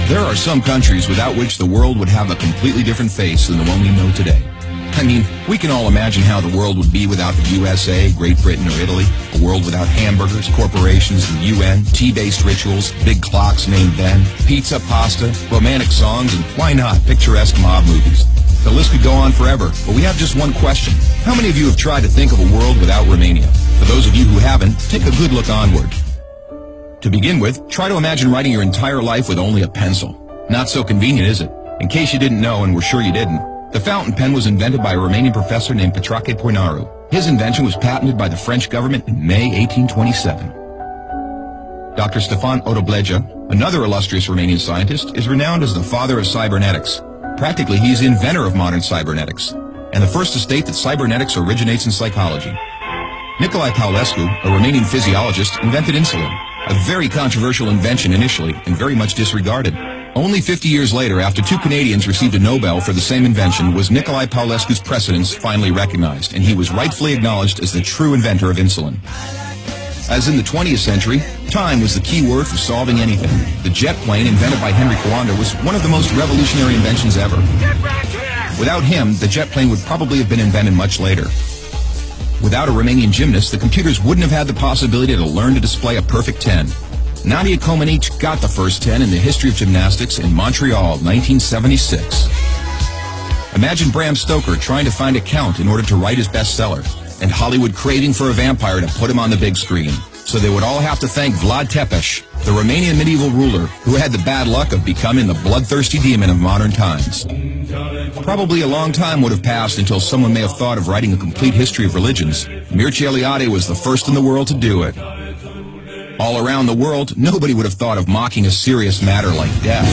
There are some countries without which the world would have a completely different face than the one we know today. I mean, we can all imagine how the world would be without the USA, Great Britain, or Italy. A world without hamburgers, corporations, the UN, tea-based rituals, big clocks named Ben, pizza, pasta, romantic songs, and why not, picturesque mob movies. The list could go on forever, but we have just one question. How many of you have tried to think of a world without Romania? For those of you who haven't, take a good look onward. To begin with, try to imagine writing your entire life with only a pencil. Not so convenient, is it? In case you didn't know, and we're sure you didn't, the fountain pen was invented by a Romanian professor named Petrache Poinaru. His invention was patented by the French government in May 1827. Dr. Stefan Odobleja, another illustrious Romanian scientist, is renowned as the father of cybernetics. Practically, he's the inventor of modern cybernetics, and the first to state that cybernetics originates in psychology. Nicolae Paulescu, a Romanian physiologist, invented insulin, a very controversial invention initially and very much disregarded. Only 50 years later, after two Canadians received a Nobel for the same invention, was Nicolae Paulescu's precedence finally recognized, and he was rightfully acknowledged as the true inventor of insulin. As in the 20th century, time was the key word for solving anything. The jet plane, invented by Henry Coanda, was one of the most revolutionary inventions ever. Without him, the jet plane would probably have been invented much later. Without a Romanian gymnast, the computers wouldn't have had the possibility to learn to display a perfect 10. Nadia Comaneci got the first 10 in the history of gymnastics in Montreal, 1976. Imagine Bram Stoker trying to find a count in order to write his bestseller, and Hollywood craving for a vampire to put him on the big screen. So they would all have to thank Vlad Tepes, the Romanian medieval ruler who had the bad luck of becoming the bloodthirsty demon of modern times. Probably a long time would have passed until someone may have thought of writing a complete history of religions. Mircea Eliade was the first in the world to do it. All around the world, nobody would have thought of mocking a serious matter like death.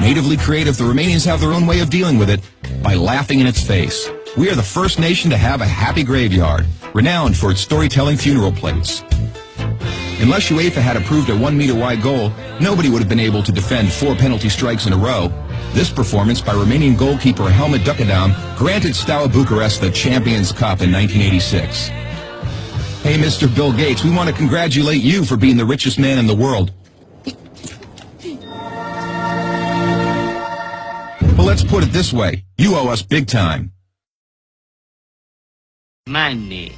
Natively creative, the Romanians have their own way of dealing with it, by laughing in its face. We are the first nation to have a happy graveyard, renowned for its storytelling funeral plates. Unless UEFA had approved a 1-meter-wide goal, nobody would have been able to defend 4 penalty strikes in a row. This performance by Romanian goalkeeper Helmut Ducadam granted Steaua Bucharest the Champions Cup in 1986. Hey, Mr. Bill Gates, we want to congratulate you for being the richest man in the world. But let's put it this way, you owe us big time. Money.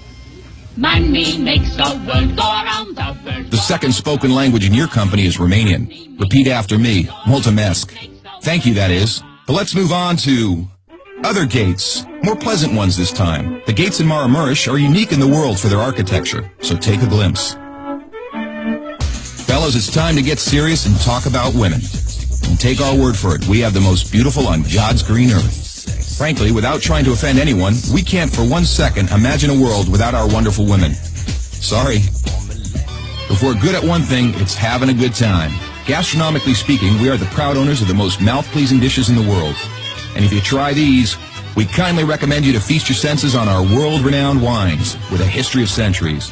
Money makes the world go around the world. The second spoken language in your company is Romanian. Repeat after me, mulțumesc. Thank you, that is. But let's move on to other gates, more pleasant ones this time. The gates in Maramureș are unique in the world for their architecture, so take a glimpse. Fellas, it's time to get serious and talk about women. And take our word for it, we have the most beautiful on God's green earth. Frankly, without trying to offend anyone, we can't for 1 second imagine a world without our wonderful women. Sorry. If we're good at one thing, it's having a good time. Gastronomically speaking, we are the proud owners of the most mouth-pleasing dishes in the world. And if you try these, we kindly recommend you to feast your senses on our world-renowned wines with a history of centuries.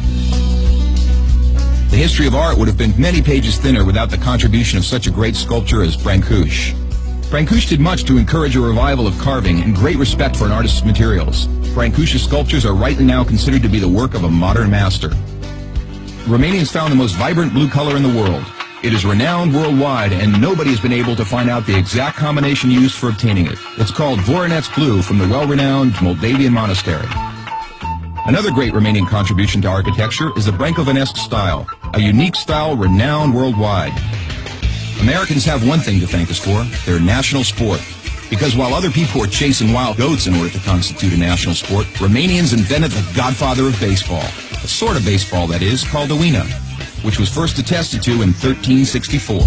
The history of art would have been many pages thinner without the contribution of such a great sculptor as Brancusi. Brancusi did much to encourage a revival of carving and great respect for an artist's materials. Brancusi's sculptures are rightly now considered to be the work of a modern master. Romanians found the most vibrant blue color in the world. It is renowned worldwide, and nobody has been able to find out the exact combination used for obtaining it. It's called Voronezh blue from the well-renowned Moldavian monastery. Another great Romanian contribution to architecture is the Brâncovenesque style, a unique style renowned worldwide. Americans have one thing to thank us for, their national sport. Because while other people were chasing wild goats in order to constitute a national sport, Romanians invented the godfather of baseball. A sort of baseball, that is, called Oina, which was first attested to in 1364.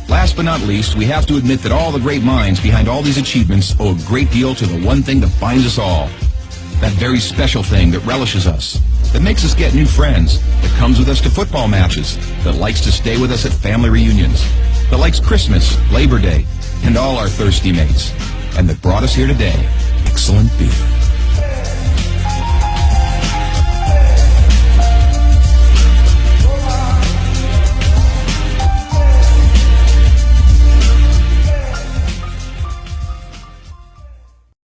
Last but not least, we have to admit that all the great minds behind all these achievements owe a great deal to the one thing that binds us all. That very special thing that relishes us, that makes us get new friends, that comes with us to football matches, that likes to stay with us at family reunions, that likes Christmas, Labor Day, and all our thirsty mates, and that brought us here today, excellent beer.